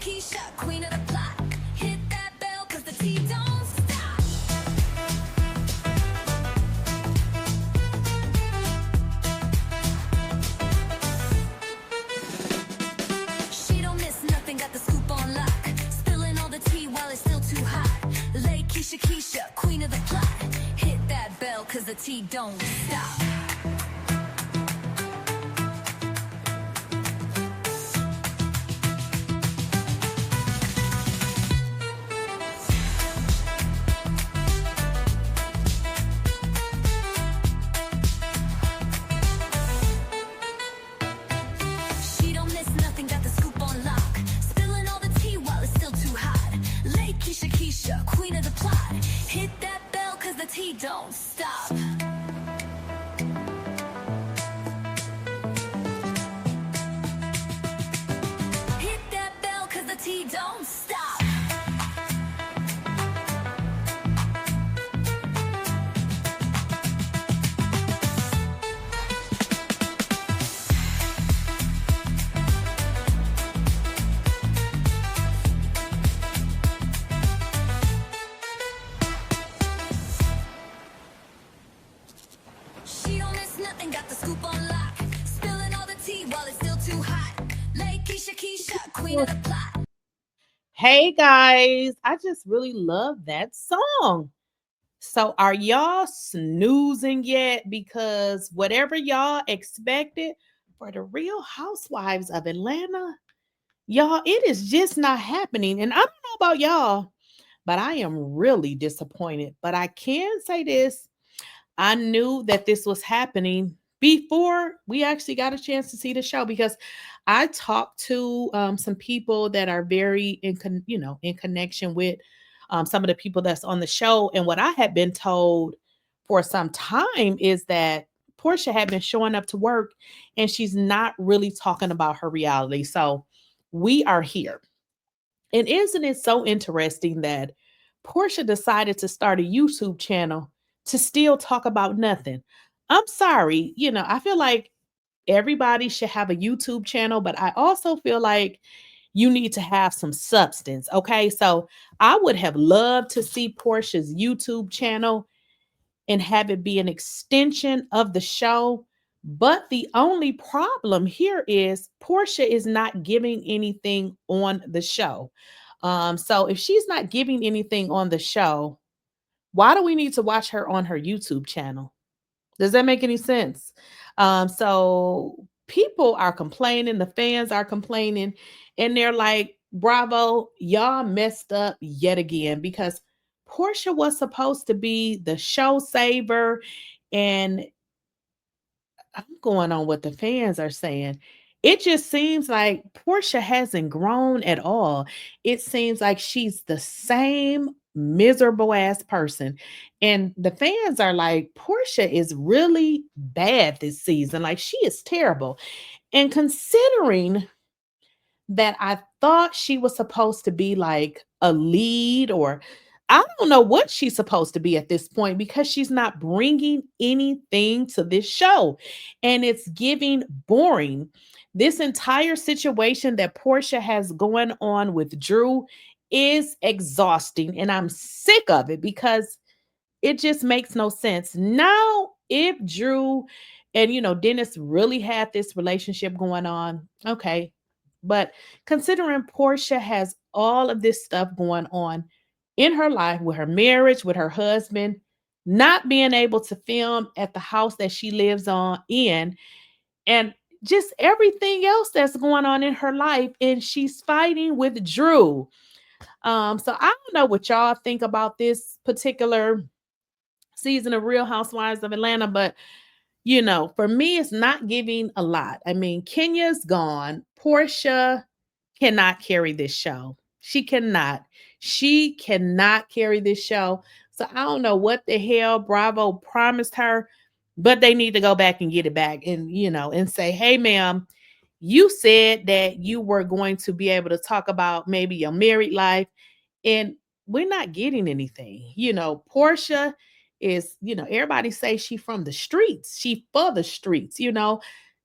Keysha, queen of the plot. Hit that bell, cause the tea don't stop. She don't miss nothing, got the scoop on lock. Spilling all the tea while it's still too hot. Lakeysha Keysha, queen of the plot. Hit that bell, cause the tea don't stop. She don't miss nothing, got the scoop on lock. Spilling all the tea while it's still too hot. Lakeysha Keysha, queen of the plot. Hit that bell, cause the tea don't stop. Hit that bell, cause the tea don't stop. She don't miss nothing, got the scoop on lock. Spilling all the tea while it's still too hot. Lakeysha Keysha, queen of the plot. Hey guys, I just really love that song. So, are y'all snoozing yet? Because whatever y'all expected for the Real Housewives of Atlanta, y'all, it is just not happening. And I don't know about y'all, but I am really disappointed. But I can say this, I knew that this was happening before we actually got a chance to see the show because I talked to some people that are very in connection with some of the people that's on the show, and what I had been told for some time is that Porsha had been showing up to work and she's not really talking about her reality. So we are here. And isn't it so interesting that Porsha decided to start a YouTube channel to still talk about nothing? I'm sorry, I feel like everybody should have a YouTube channel, but I also feel like you need to have some substance. Okay. So I would have loved to see Portia's YouTube channel and have it be an extension of the show. But the only problem here is Porsha is not giving anything on the show. So if she's not giving anything on the show, why do we need to watch her on her YouTube channel? Does that make any sense? So people are complaining, the fans are complaining, and they're like, bravo, y'all messed up yet again because Porsha was supposed to be the show saver. And I'm going on what the fans are saying. It just seems like Porsha hasn't grown at all. It seems like she's the same miserable ass person. And the fans are like, Porsha is really bad this season. Like, she is terrible. And considering that I thought she was supposed to be like a lead, or I don't know what she's supposed to be at this point because she's not bringing anything to this show and it's giving boring. This entire situation that Porsha has going on with Drew is exhausting and I'm sick of it because it just makes no sense. Now, if Drew and Dennis really had this relationship going on, okay. But considering Porsha has all of this stuff going on in her life with her marriage, with her husband, not being able to film at the house that she lives on in, and just everything else that's going on in her life, and she's fighting with Drew. So I don't know what y'all think about this particular season of Real Housewives of Atlanta, but for me, it's not giving a lot. I mean, Kenya's gone. Porsha cannot carry this show. She cannot. She cannot carry this show. So I don't know what the hell Bravo promised her, but they need to go back and get it back and say, hey, ma'am, you said that you were going to be able to talk about maybe your married life, and we're not getting anything. Porsha is, everybody say she from the streets. She for the streets.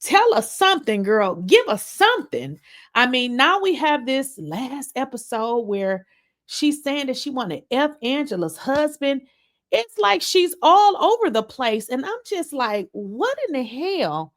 tell us something, girl. Give us something. I mean, now we have this last episode where she's saying that she wanted F. Angela's husband. It's like she's all over the place. And I'm just like, what in the hell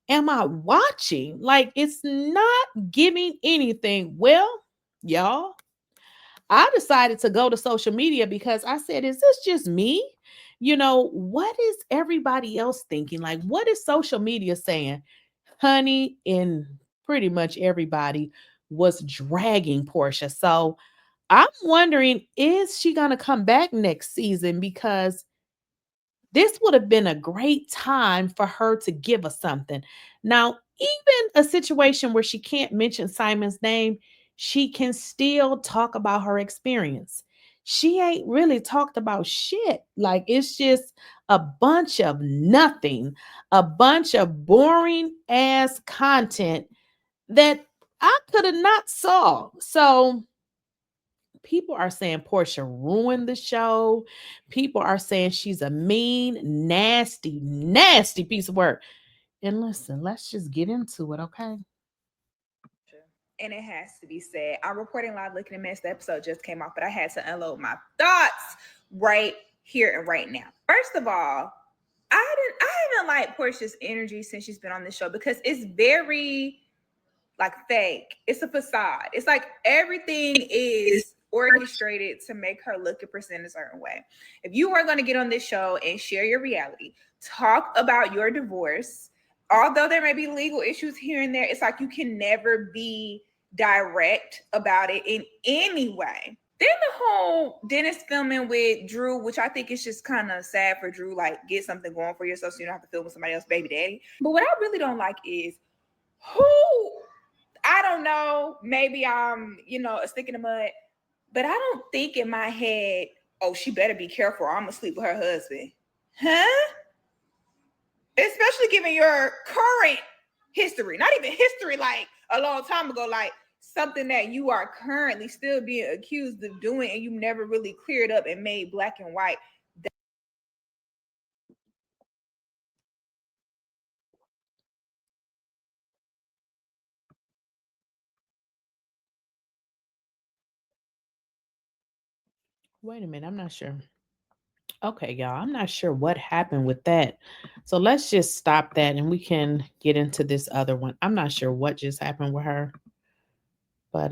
am I watching? Like, it's not giving anything. Well, y'all, I decided to go to social media because I said, is this just me? What is everybody else thinking? Like, what is social media saying? Honey, and pretty much everybody was dragging Porsha. So I'm wondering, is she going to come back next season? Because this would have been a great time for her to give us something. Now, even a situation where she can't mention Simon's name, she can still talk about her experience. She ain't really talked about shit. Like, it's just a bunch of nothing, a bunch of boring ass content that I could have not saw. So people are saying Porsha ruined the show. People are saying she's a mean, nasty, nasty piece of work. And listen, let's just get into it, okay? And it has to be said, I'm reporting live looking a mess. The episode just came off, but I had to unload my thoughts right here and right now. First of all, I haven't liked Porsha's energy since she's been on this show because it's very like fake. It's a facade. It's like everything is orchestrated to make her look and present a certain way. If you are going to get on this show and share your reality, talk about your divorce, although there may be legal issues here and there, it's like you can never be direct about it in any way. Then the whole Dennis filming with Drew, which I think is just kind of sad for Drew, like get something going for yourself so you don't have to film with somebody else's baby daddy. But what I really don't like is who, I don't know, maybe I'm, a stick in the mud, but I don't think in my head, oh, she better be careful or I'm going to sleep with her husband. Huh? Especially given your current history, not even history like a long time ago, like something that you are currently still being accused of doing and you never really cleared up and made black and white. Wait a minute, I'm not sure. Okay, y'all, I'm not sure what happened with that. So let's just stop that and we can get into this other one. I'm not sure what just happened with her. But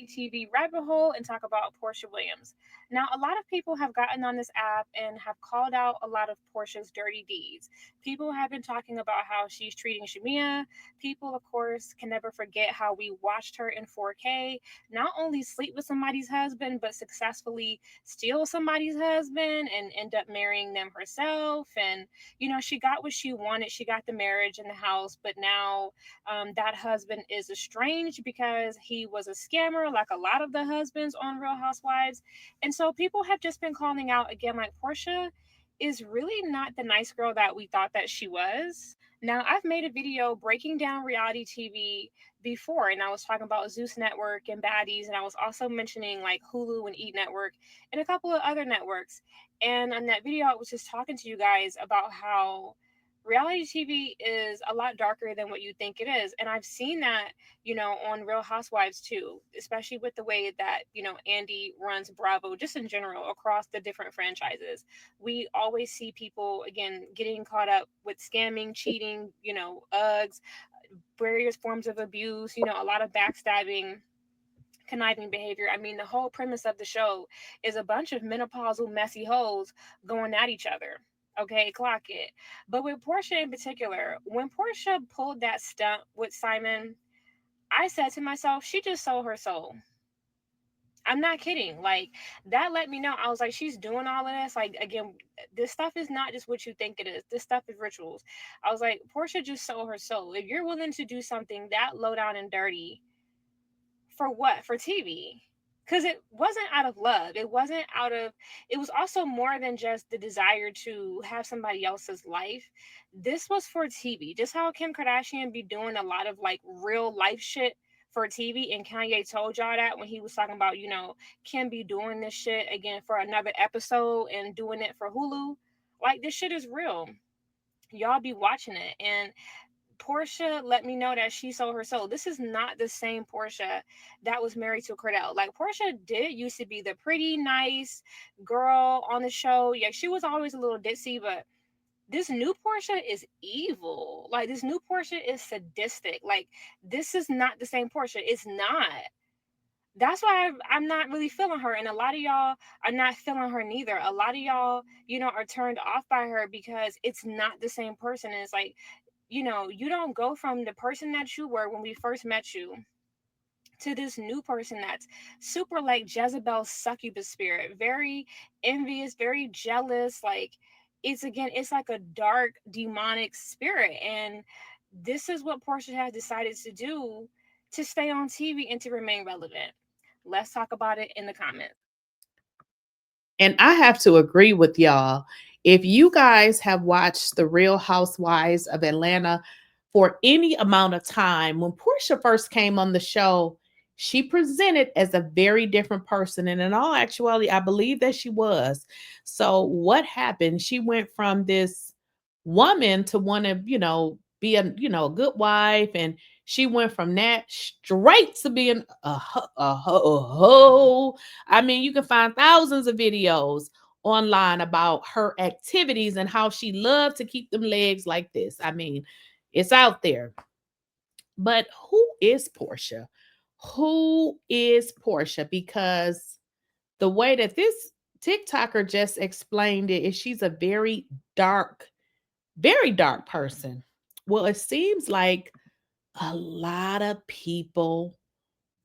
TV rabbit hole and talk about Porsha Williams. Now, a lot of people have gotten on this app and have called out a lot of Porsha's dirty deeds. People have been talking about how she's treating Shamia. People, of course, can never forget how we watched her in 4K not only sleep with somebody's husband, but successfully steal somebody's husband and end up marrying them herself. And, she got what she wanted. She got the marriage and the house, but now that husband is estranged because he was a scammer, like a lot of the husbands on Real Housewives. And so people have just been calling out again, like Porsha is really not the nice girl that we thought that she was. Now, I've made a video breaking down reality TV before, and I was talking about Zeus Network and Baddies, and I was also mentioning like Hulu and E Network and a couple of other networks. And on that video, I was just talking to you guys about how reality TV is a lot darker than what you think it is. And I've seen that, on Real Housewives too, especially with the way that, Andy runs Bravo, just in general, across the different franchises. We always see people, again, getting caught up with scamming, cheating, UGs, various forms of abuse, a lot of backstabbing, conniving behavior. I mean, the whole premise of the show is a bunch of menopausal messy hoes going at each other. Okay, clock it. But with Porsha in particular, when Porsha pulled that stunt with Simon, I said to myself, she just sold her soul. I'm not kidding. Like, that let me know. I was like, she's doing all of this. Like, again, this stuff is not just what you think it is. This stuff is rituals. I was like, Porsha just sold her soul. If you're willing to do something that low down and dirty, for what? For TV. Because it wasn't out of love. It was also more than just the desire to have somebody else's life. This was for TV. Just how Kim Kardashian be doing a lot of like real life shit for TV. And Kanye told y'all that when he was talking about, Kim be doing this shit again for another episode and doing it for Hulu. Like, this shit is real. y'all be watching it. And Porsha let me know that she sold her soul. This is not the same Porsha that was married to Cordell. Like, Porsha did used to be the pretty, nice girl on the show. Yeah, she was always a little ditzy, but this new Porsha is evil. Like, this new Porsha is sadistic. Like, this is not the same Porsha. It's not. That's why I'm not really feeling her. And a lot of y'all are not feeling her neither. A lot of y'all, are turned off by her because it's not the same person. And it's like, you don't go from the person that you were when we first met you to this new person that's super like Jezebel's succubus spirit, very envious, very jealous. Like, it's like a dark demonic spirit. And this is what Porsha has decided to do to stay on TV and to remain relevant. Let's talk about it in the comments. And I have to agree with y'all. If you guys have watched The Real Housewives of Atlanta for any amount of time, when Porsha first came on the show, she presented as a very different person. And in all actuality, I believe that she was. So what happened? She went from this woman to want to, be a, a good wife. And she went from that straight to being a hoe. I mean, you can find thousands of videos online about her activities and how she loved to keep them legs like this. I mean, it's out there. But who is Porsha? Who is Porsha? Because the way that this TikToker just explained it is she's a very dark person. Well, it seems like a lot of people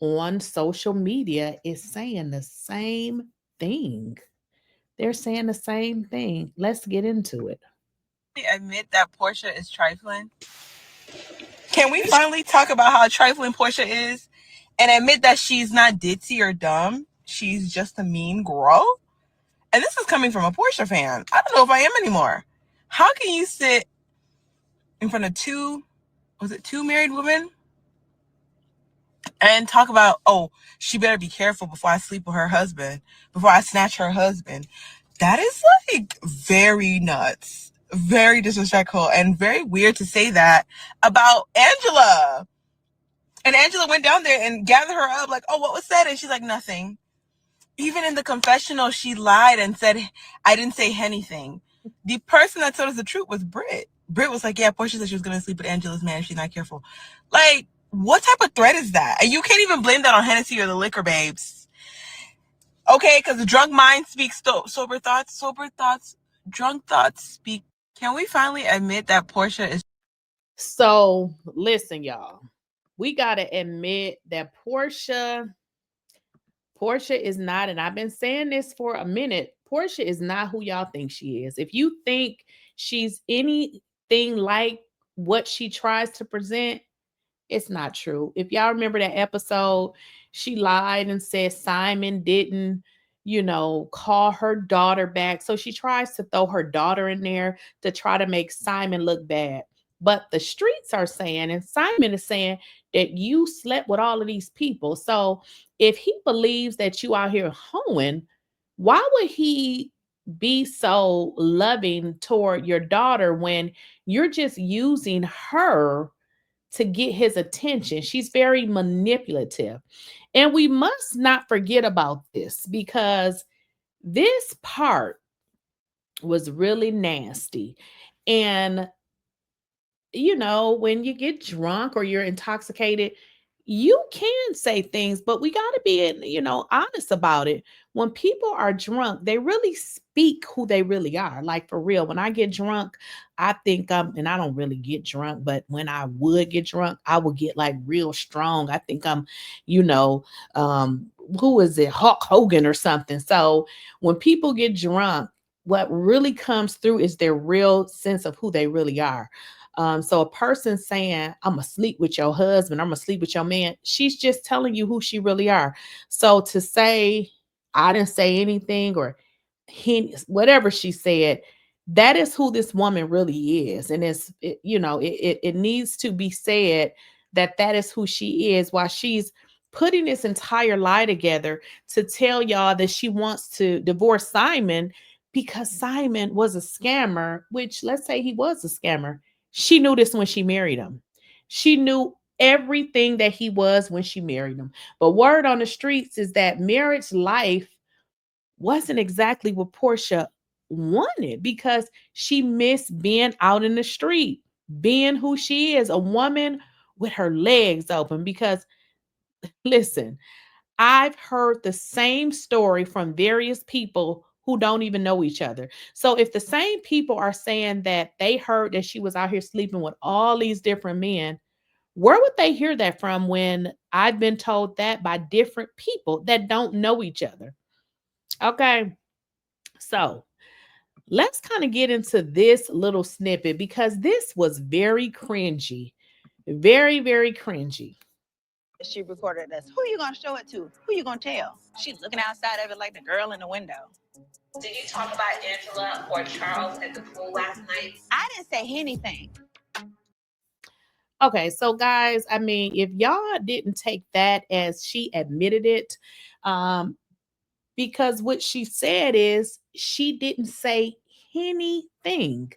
on social media is saying the same thing. They're saying the same thing. Let's get into it. Admit that Porsha is trifling? Can we finally talk about how trifling Porsha is and admit that she's not ditzy or dumb? She's just a mean girl? And this is coming from a Porsha fan. I don't know if I am anymore. How can you sit in front of two married women and talk about, oh, she better be careful before I sleep with her husband, before I snatch her husband? That is like very nuts, very disrespectful, and very weird to say that about Angela. And Angela went down there and gathered her up like, oh, what was said? And she's like, nothing. Even in the confessional, she lied and said, I didn't say anything. The person that told us the truth was Britt. Britt was like, yeah, Porsha said she was going to sleep with Angela's man if she's not careful. Like, what type of threat is that? And you can't even blame that on Hennessy or the liquor babes. Okay, because the drunk mind speaks sober thoughts, drunk thoughts speak. Can we finally admit that Porsha is... So, listen, y'all. We got to admit that Porsha is not, and I've been saying this for a minute, Porsha is not who y'all think she is. If you think she's anything like what she tries to present, it's not true. If y'all remember that episode, she lied and said Simon didn't, call her daughter back. So she tries to throw her daughter in there to try to make Simon look bad. But the streets are saying, and Simon is saying, that you slept with all of these people. So if he believes that you out here hoeing, why would he be so loving toward your daughter when you're just using her to get his attention? She's very manipulative. And we must not forget about this, because this part was really nasty. And when you get drunk or you're intoxicated, you can say things, but we got to be, honest about it. When people are drunk, they really speak who they really are. Like, for real, when I get drunk, I think and I don't really get drunk, but when I would get drunk, I would get like real strong. I think I'm, who is it? Hulk Hogan or something. So when people get drunk, what really comes through is their real sense of who they really are. So a person saying, I'm going to sleep with your husband, I'm going to sleep with your man, she's just telling you who she really are. So to say, I didn't say anything, or whatever she said, that is who this woman really is. And it needs to be said that is who she is, while she's putting this entire lie together to tell y'all that she wants to divorce Simon. because Simon was a scammer, which let's say he was a scammer. She knew this when she married him. She knew everything that he was when she married him. But word on the streets is that marriage life wasn't exactly what Porsha wanted because she missed being out in the street, being who she is, a woman with her legs open. Because listen, I've heard the same story from various people who don't even know each other. So if the same people are saying that they heard that she was out here sleeping with all these different men, where would they hear that from when I've been told that by different people that don't know each other? Okay. So let's kind of get into this little snippet because this was very cringy. Very, very cringy. She recorded us. Who you gonna show it to? Who you gonna tell? She's looking outside of it like the girl in the window. Did you talk about Angela or Charles at the pool last night? I didn't say anything. Okay, so guys, I mean, if y'all didn't take that as she admitted it, because what she said is she didn't say anything.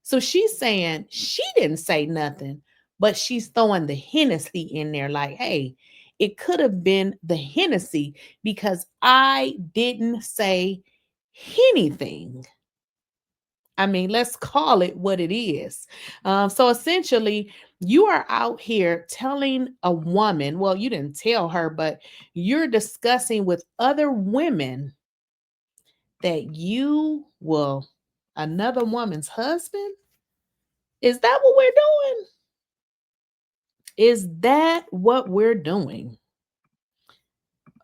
So she's saying she didn't say nothing, but she's throwing the Hennessy in there like, hey, it could have been the Hennessy because I didn't say anything. I mean, let's call it what it is. So essentially, you are out here telling a woman, well, you didn't tell her, but you're discussing with other women that you will another woman's husband. Is that what we're doing? Is that what we're doing?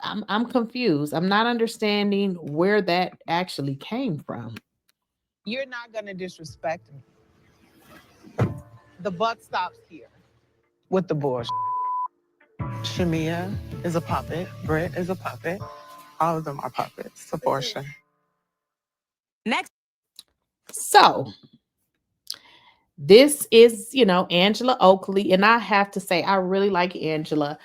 I'm confused. I'm not understanding where that actually came from. You're not going to disrespect me. The buck stops here. With the bullshit. Shamia is a puppet. Britt is a puppet. All of them are puppets to Porsha. Next. So this is, Angela Oakley. And I have to say, I really like Angela.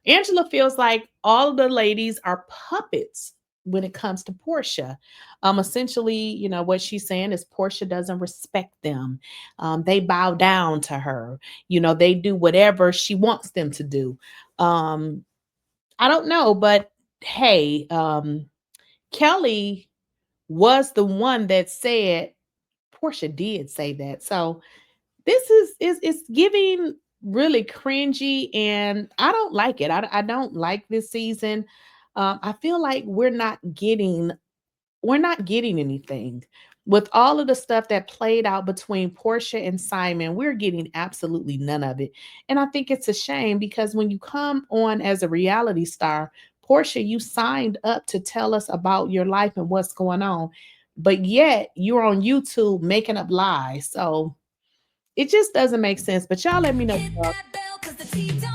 Angela feels like all of the ladies are puppets when it comes to Porsha. Essentially, what she's saying is Porsha doesn't respect them. They bow down to her. They do whatever she wants them to do. I don't know, but hey, Kelly was the one that said Porsha did say that. So this is giving really cringy, and I don't like it. I don't like this season. I feel like we're not getting anything with all of the stuff that played out between Porsha and Simon. We're getting absolutely none of it, and I think it's a shame because when you come on as a reality star, Porsha, you signed up to tell us about your life and what's going on, but yet you're on YouTube making up lies. So it just doesn't make sense. But y'all let me know. Hit that bell 'cause the tea don't